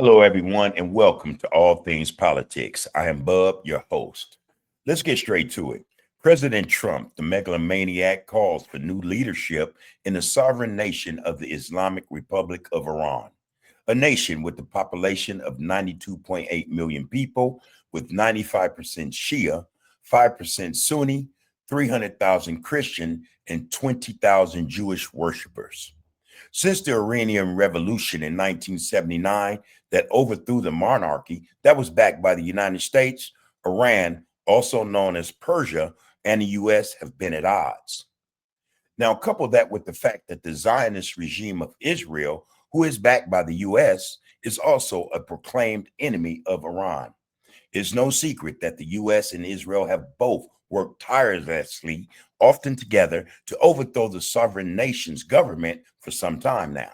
Hello, everyone, and welcome to All Things Politics. I am Bub, your host. Let's get straight to it. President Trump, the megalomaniac, calls for new leadership in the sovereign nation of the Islamic Republic of Iran, a nation with a population of 92.8 million people, with 95% Shia, 5% Sunni, 300,000 Christian, and 20,000 Jewish worshippers. Since the Iranian Revolution in 1979 that overthrew the monarchy that was backed by the United States, Iran, also known as Persia, and the U.S. have been at odds. Now, couple that with the fact that the Zionist regime of Israel, who is backed by the U.S., is also a proclaimed enemy of Iran. It's no secret that the U.S. and Israel have both worked tirelessly, often together, to overthrow the sovereign nation's government for some time now.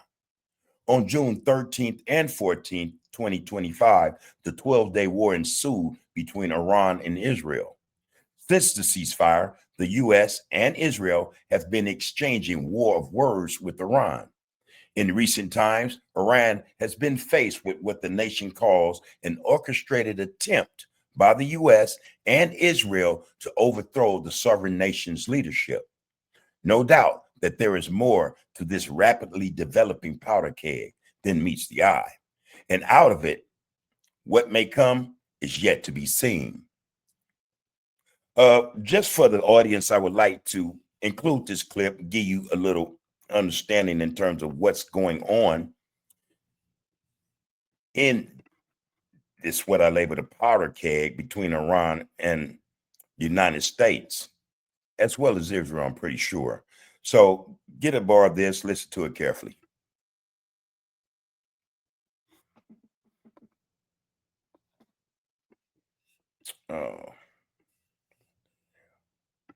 On June 13th and 14th, 2025, the 12-day war ensued between Iran and Israel. Since the ceasefire, the U.S. and Israel have been exchanging war of words with Iran. In recent times, Iran has been faced with what the nation calls an orchestrated attempt by the U.S. and Israel to overthrow the sovereign nation's leadership. No doubt that there is more to this rapidly developing powder keg than meets the eye. And out of it, what may come is yet to be seen. Just for the audience, I would like to include this clip, give you a little understanding in terms of what's going on in this, what I label the powder keg between Iran and the United States, as well as Israel, I'm pretty sure. So get a bar of this, listen to it carefully.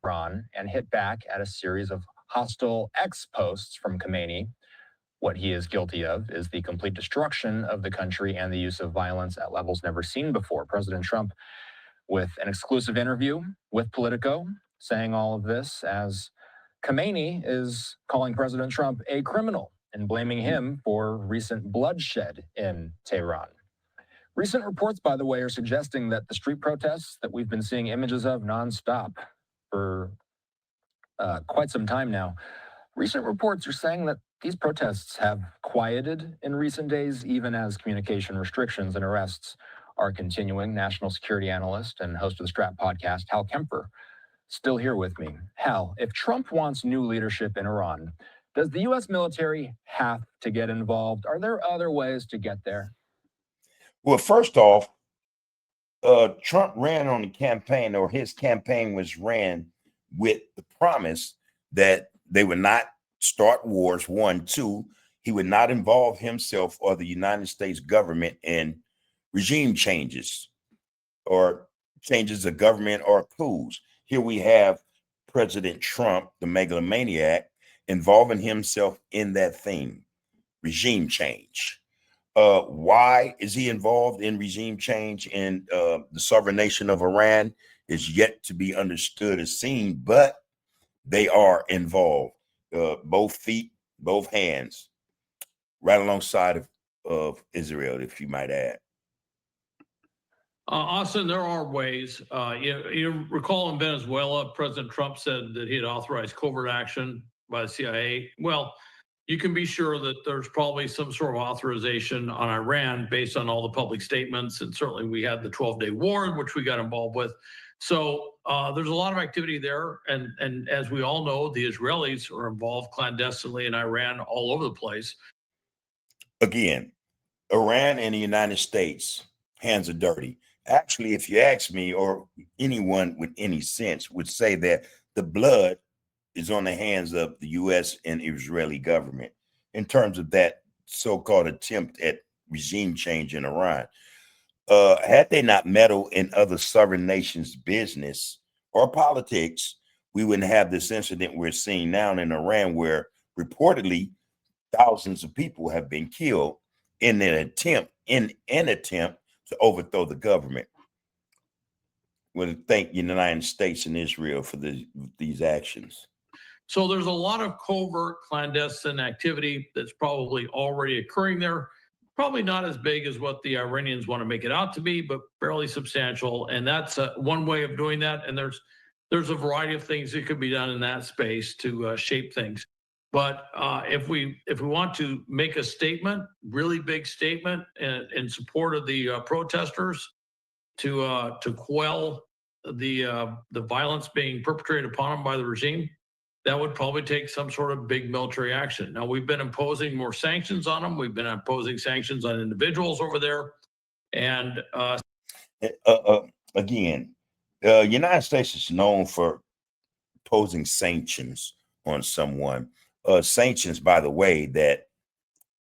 Iran and hit back at a series of hostile posts from Khamenei. What he is guilty of is the complete destruction of the country and the use of violence at levels never seen before. President Trump, with an exclusive interview with Politico, saying all of this as Khamenei is calling President Trump a criminal and blaming him for recent bloodshed in Tehran. Recent reports, by the way, are suggesting that the street protests that we've been seeing images of nonstop for quite some time now, recent reports are saying that these protests have quieted in recent days, even as communication restrictions and arrests are continuing. National security analyst and host of the Strap podcast, Hal Kemper, still here with me. Hal, if Trump wants new leadership in Iran, does the U.S. military have to get involved? Are there other ways to get there? Well, first off, Trump ran on the campaign, or his campaign was ran with the promise that they would not start wars, one. Two, he would not involve himself or the United States government in regime changes or changes of government or coups. Here we have President Trump, the megalomaniac, involving himself in that thing, regime change. Why is he involved in regime change in the sovereign nation of Iran is yet to be understood or seen, but they are involved, both feet, both hands, right alongside of Israel, if you might add. Austin, there are ways. You recall in Venezuela, President Trump said that he had authorized covert action by the CIA. Well, you can be sure that there's probably some sort of authorization on Iran based on all the public statements. And certainly we had the 12-day war, which we got involved with. So there's a lot of activity there. And as we all know, the Israelis are involved clandestinely in Iran all over the place. Again, Iran and the United States, hands are dirty. Actually, if you ask me, or anyone with any sense would say that the blood is on the hands of the U.S. and Israeli government in terms of that so-called attempt at regime change in Iran. Had they not meddled in other sovereign nations' business or politics, we wouldn't have this incident we're seeing now in Iran, where reportedly thousands of people have been killed in an attempt to overthrow the government. We want to thank the United States and Israel for these actions. So there's a lot of covert clandestine activity that's probably already occurring there. probably not as big as what the Iranians want to make it out to be, but fairly substantial. And that's one way of doing that. And there's a variety of things that could be done in that space to shape things. But if we want to make a statement, really big statement in support of the protesters to quell the violence being perpetrated upon them by the regime, that would probably take some sort of big military action. Now, we've been imposing more sanctions on them. We've been imposing sanctions on individuals over there. And again, United States is known for imposing sanctions on someone. Sanctions, by the way, that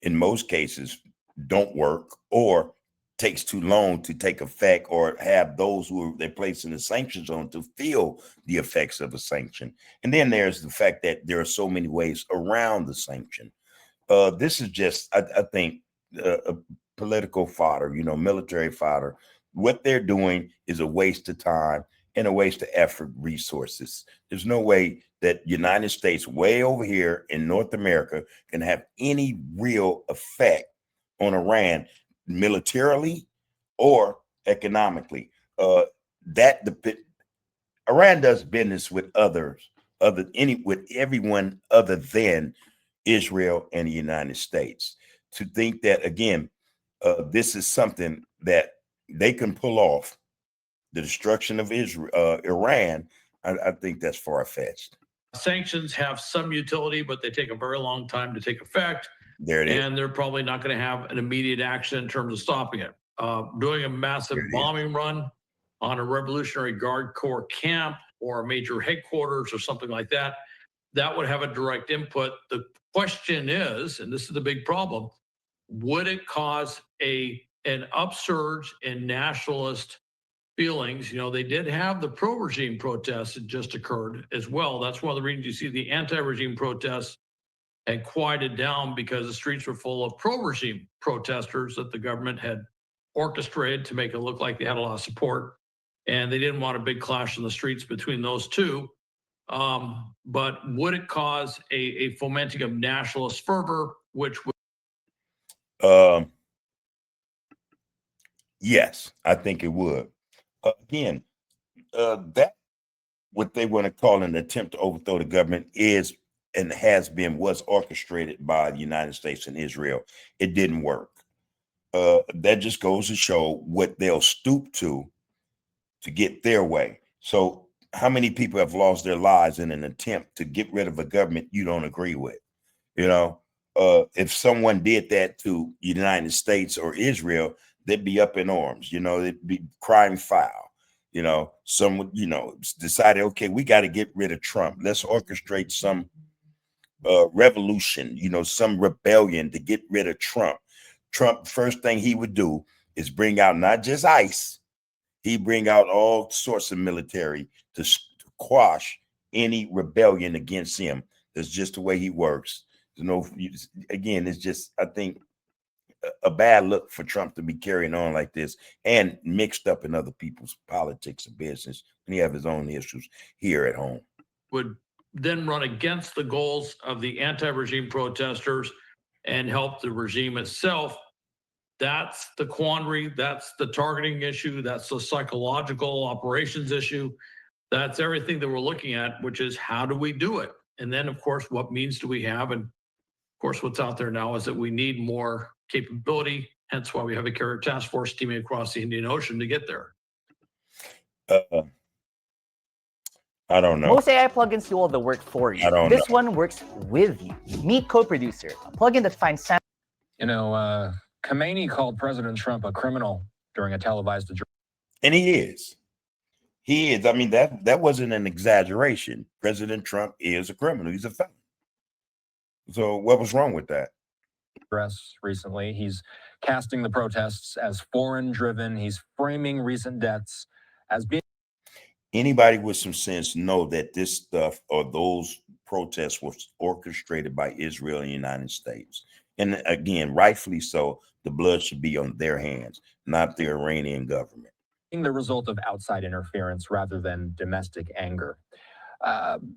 in most cases don't work or takes too long to take effect, or have those who they're placing the sanctions on to feel the effects of a sanction. And then there's the fact that there are so many ways around the sanction. This is just, I think, political fodder, military fodder. What they're doing is a waste of time and a waste of effort, resources. There's no way that United States, way over here in North America, can have any real effect on Iran militarily or economically. Iran does business with with everyone other than Israel and the United States. To think that, again, this is something that they can pull off, the destruction of Iran, I think that's far-fetched. Sanctions have some utility, but they take a very long time to take effect. There it is. And they're probably not going to have an immediate action in terms of stopping it. Doing a massive bombing run on a Revolutionary Guard Corps camp or a major headquarters or something like that, that would have a direct input. The question is, and this is the big problem, would it cause an upsurge in nationalist feelings? They did have the pro-regime protests that just occurred as well. That's one of the reasons you see the anti-regime protests had quieted down, because the streets were full of pro-regime protesters that the government had orchestrated to make it look like they had a lot of support. And they didn't want a big clash in the streets between those two. But would it cause a fomenting of nationalist fervor, which would... Yes, I think it would. Again, that what they want to call an attempt to overthrow the government is, and was orchestrated by the United States and Israel. It didn't work. That just goes to show what they'll stoop to get their way. So how many people have lost their lives in an attempt to get rid of a government you don't agree with? If someone did that to the United States or Israel, they'd be up in arms, they'd be crying foul. Someone, decided, okay, we got to get rid of Trump. Let's orchestrate some revolution, some rebellion to get rid of Trump. Trump, first thing he would do is bring out not just ICE, he'd bring out all sorts of military to quash any rebellion against him. That's just the way he works. Again, it's just, I think, a bad look for Trump to be carrying on like this and mixed up in other people's politics and business, and he have his own issues here at home. Would then run against the goals of the anti-regime protesters and help the regime itself. That's the quandary. That's the targeting issue. That's the psychological operations issue. That's everything that we're looking at, which is how do we do it? And then, of course, what means do we have? And of course, what's out there now is that we need more capability. Hence why we have a carrier task force teaming across the Indian Ocean to get there. I don't know. Most AI plugins do all the work for you. This one works with you. Meet Co-Producer, a plugin that finds sound. Khamenei called President Trump a criminal during a televised address. And he is. He is. I mean, that wasn't an exaggeration. President Trump is a criminal. He's a felon. So what was wrong with that? Recently, he's casting the protests as foreign-driven. He's framing recent deaths as being... Anybody with some sense know that this stuff or those protests were orchestrated by Israel and the United States. And again, rightfully so, the blood should be on their hands, not the Iranian government. The result of outside interference rather than domestic anger.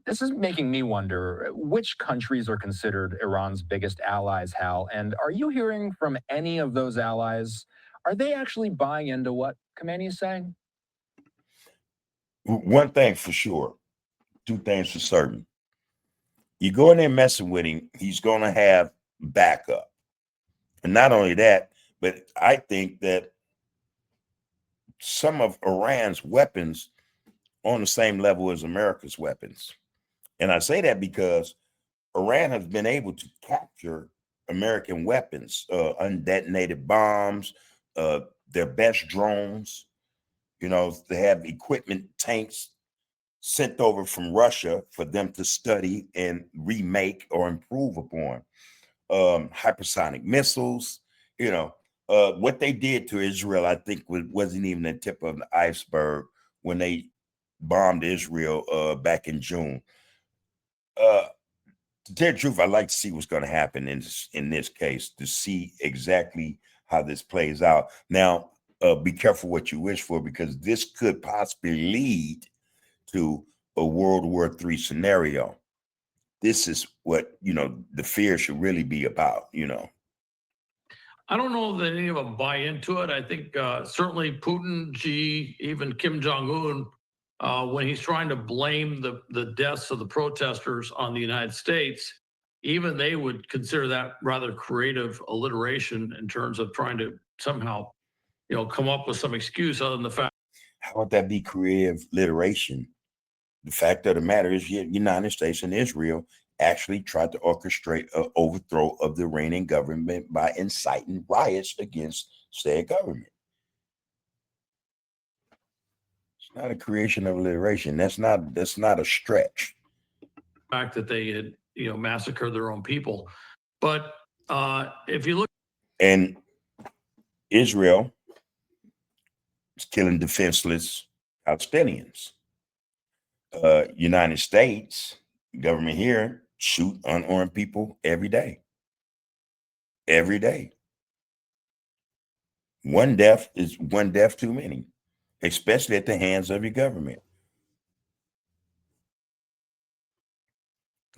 This is making me wonder which countries are considered Iran's biggest allies, Hal, and are you hearing from any of those allies? Are they actually buying into what Khamenei is saying? One thing for sure, two things for certain. You go in there messing with him, he's going to have backup. And not only that, but I think that some of Iran's weapons on the same level as America's weapons. And I say that because Iran has been able to capture American weapons, undetonated bombs, their best drones. You know, they have equipment, tanks sent over from Russia for them to study and remake or improve upon. Hypersonic missiles, you know, what they did to Israel, I think wasn't even the tip of the iceberg when they bombed Israel back in June. To tell the truth, I'd like to see what's going to happen in this case, to see exactly how this plays out. Now, be careful what you wish for, because this could possibly lead to a World War III scenario. This is what, you know, the fear should really be about, you know. I don't know that any of them buy into it. I think certainly Putin, Xi, even Kim Jong-un, when he's trying to blame the deaths of the protesters on the United States, even they would consider that rather creative alliteration in terms of trying to somehow, you know, come up with some excuse other than the fact. How would that be creative alliteration? The fact of the matter is, the United States and Israel actually tried to orchestrate an overthrow of the Iranian government by inciting riots against said government. It's not a creation of alliteration. That's not a stretch. Fact that they had, you know, massacred their own people. But if you look, and Israel is killing defenseless Palestinians. United States government here shoot unarmed people every day. Every day. One death is one death too many, especially at the hands of your government.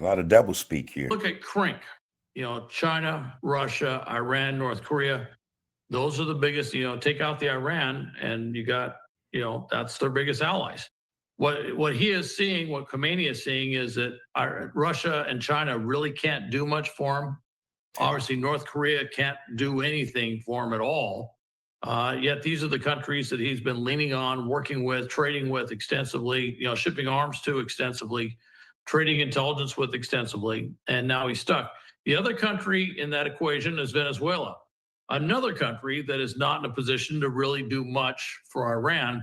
A lot of double speak here. look at CRINC, you know, China, Russia, Iran, North Korea. Those are the biggest, you know, take out the Iran and you got, you know, that's their biggest allies. What he is seeing, what Khamenei is seeing, is that Russia and China really can't do much for him. Obviously, North Korea can't do anything for him at all. Yet these are the countries that he's been leaning on, working with, trading with extensively, you know, shipping arms to extensively, trading intelligence with extensively, and now he's stuck. The other country in that equation is Venezuela, another country that is not in a position to really do much for Iran.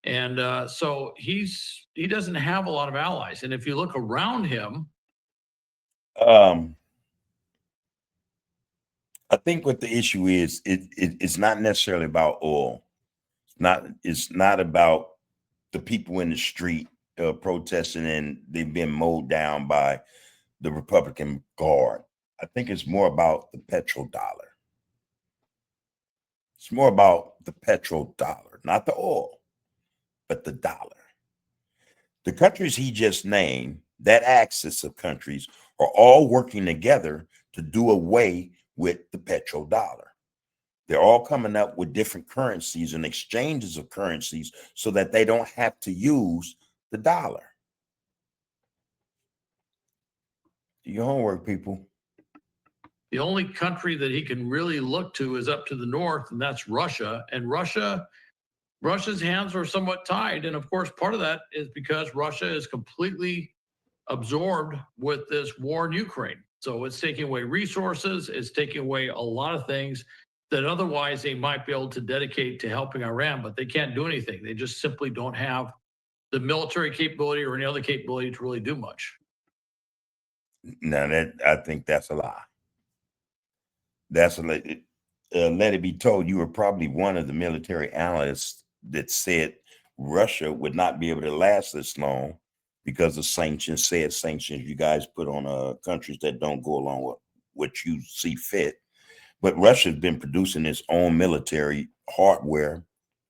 And so he doesn't have a lot of allies. And if you look around him, I think what the issue is, it's not necessarily about oil. It's not about the people in the street protesting and they've been mowed down by the Republican Guard. I think it's more about the petrodollar. It's more about the petrodollar, not the oil, but the dollar. The countries he just named, that axis of countries, are all working together to do away with the petrodollar. They're all coming up with different currencies and exchanges of currencies so that they don't have to use the dollar. Do your homework, people. the only country that he can really look to is up to the north, and that's Russia. And Russia's hands are somewhat tied. And of course, part of that is because Russia is completely absorbed with this war in Ukraine. So it's taking away resources, it's taking away a lot of things that otherwise they might be able to dedicate to helping Iran, but they can't do anything. They just simply don't have the military capability or any other capability to really do much. Now I think that's a lie. That's let it be told, you were probably one of the military analysts that said Russia would not be able to last this long because of sanctions you guys put on countries that don't go along with what you see fit. But Russia's been producing its own military hardware,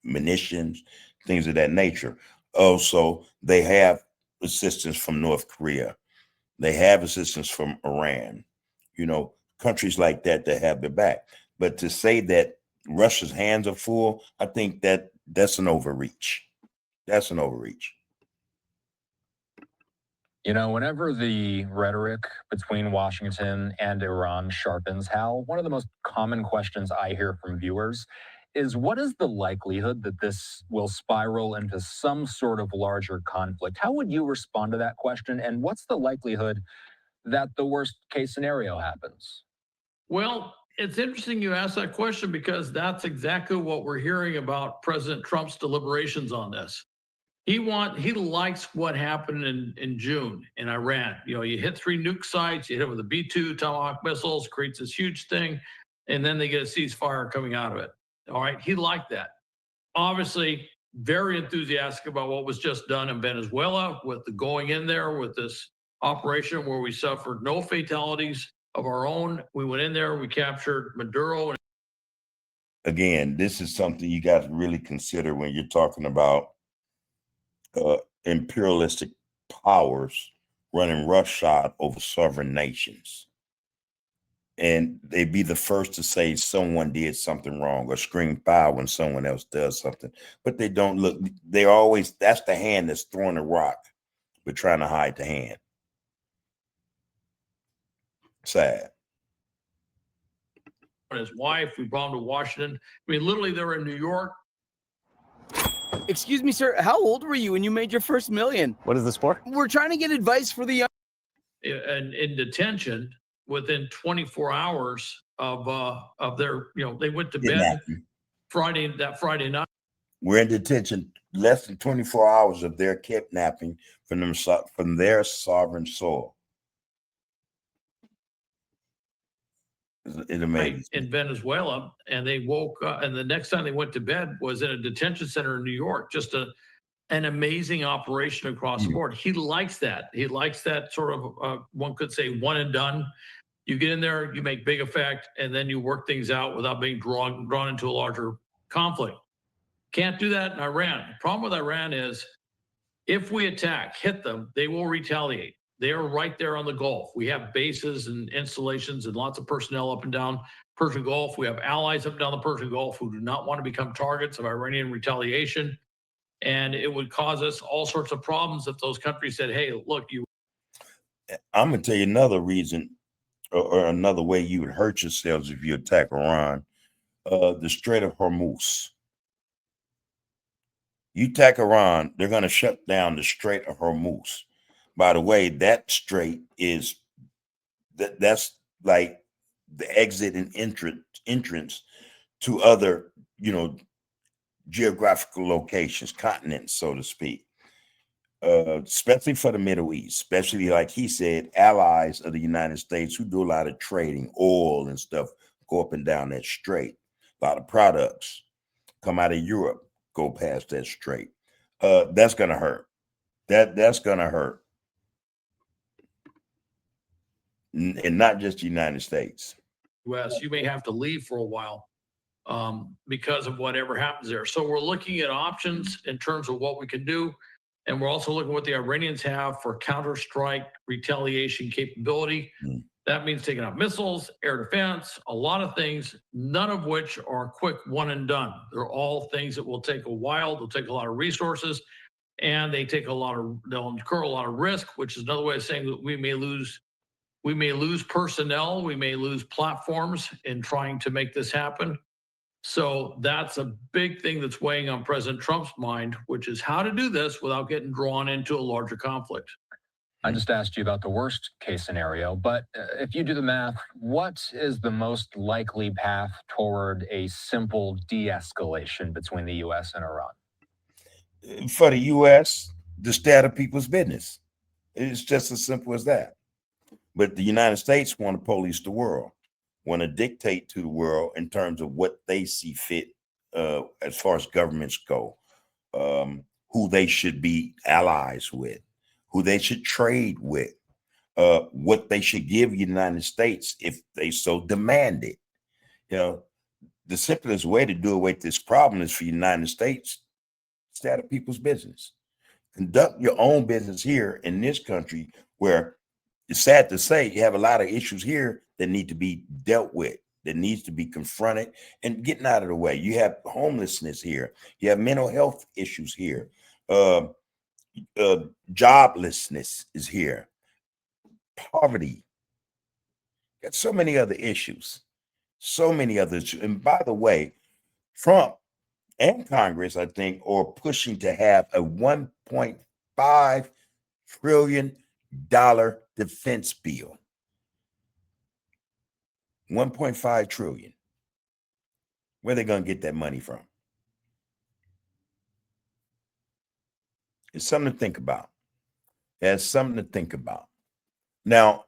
munitions, things of that nature. Also, they have assistance from North Korea. They have assistance from Iran. You know, countries like that have their back. But to say that Russia's hands are full, I think that's an overreach. That's an overreach. You know, whenever the rhetoric between Washington and Iran sharpens, Hal, one of the most common questions I hear from viewers is, what is the likelihood that this will spiral into some sort of larger conflict? How would you respond to that question? And what's the likelihood that the worst case scenario happens? Well, it's interesting you ask that question, because that's exactly what we're hearing about President Trump's deliberations on this. He likes what happened in June in Iran. You know, you hit 3 nuke sites, you hit it with a B-2 Tomahawk missiles, creates this huge thing, and then they get a ceasefire coming out of it. All right, he liked that. Obviously, very enthusiastic about what was just done in Venezuela with the going in there with this operation where we suffered no fatalities of our own. We went in there, we captured Maduro. Again, this is something you got to really consider when you're talking about imperialistic powers running roughshod over sovereign nations. And they'd be the first to say someone did something wrong or scream foul when someone else does something. But they don't look, they're always, that's the hand that's throwing the rock, but trying to hide the hand. Sad. His wife, we brought him to Washington. I mean, literally, they were in New York. Excuse me, sir. How old were you when you made your first million? What is this for? We're trying to get advice for the young. And in detention within 24 hours of their, you know, they went to bed Friday night. We're in detention less than 24 hours of their kidnapping from their sovereign soil. It amazes in Venezuela, and they woke up, and the next time they went to bed was in a detention center in New York. Just an amazing operation across the board. He likes that. He likes that sort of, one could say, one and done. You get in there, you make big effect, and then you work things out without being drawn into a larger conflict. Can't do that in Iran. The problem with Iran is if we attack, hit them, they will retaliate. They are right there on the Gulf. We have bases and installations and lots of personnel up and down Persian Gulf. We have allies up and down the Persian Gulf who do not want to become targets of Iranian retaliation. And it would cause us all sorts of problems if those countries said, hey, look, I'm going to tell you another reason or another way you would hurt yourselves if you attack Iran. The Strait of Hormuz. You attack Iran, they're going to shut down the Strait of Hormuz. By the way, that strait is that's like the exit and entrance to other, you know, geographical locations, continents, so to speak, especially for the Middle East, especially, like he said, allies of the United States who do a lot of trading, oil and stuff, go up and down that strait. A lot of products come out of Europe, go past that strait. That's going to hurt. That's going to hurt. And not just the United States. US, you may have to leave for a while because of whatever happens there. So we're looking at options in terms of what we can do. And we're also looking at what the Iranians have for counter-strike retaliation capability. That means taking out missiles, air defense, a lot of things, none of which are quick one and done. They're all things that will take a while. They'll take a lot of resources, and they'll incur a lot of risk, which is another way of saying that we may lose personnel, we may lose platforms in trying to make this happen. So that's a big thing that's weighing on President Trump's mind, which is how to do this without getting drawn into a larger conflict. I just asked you about the worst case scenario, but if you do the math, what is the most likely path toward a simple de-escalation between the U.S. and Iran? For the U.S., to stay out of people's business. It's just as simple as that. But the United States want to police the world, want to dictate to the world in terms of what they see fit as far as governments go, who they should be allies with, who they should trade with, what they should give the United States if they so demand it. You know, the simplest way to do away with this problem is for the United States to stay out of people's business. Conduct your own business here in this country, where it's sad to say you have a lot of issues here that need to be dealt with, that needs to be confronted and getting out of the way. You have homelessness here. You have mental health issues here. Joblessness is here. Poverty. Got so many other issues. So many others. And by the way, Trump and Congress, I think, are pushing to have a $1.5 trillion defense bill. 1.5 trillion. Where are they going to get that money from? It's something to think about. It's something to think about. Now,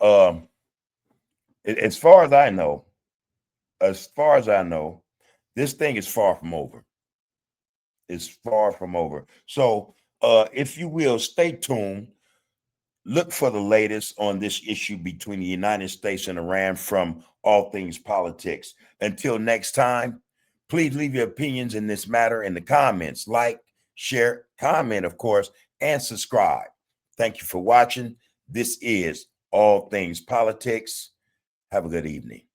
as far as I know, this thing is far from over. It's far from over. So, if you will, stay tuned. Look for the latest on this issue between the United States and Iran from All Things Politics. Until next time, please leave your opinions in this matter in the comments. Like, share, comment, of course, and subscribe. Thank you for watching. This is All Things Politics. Have a good evening.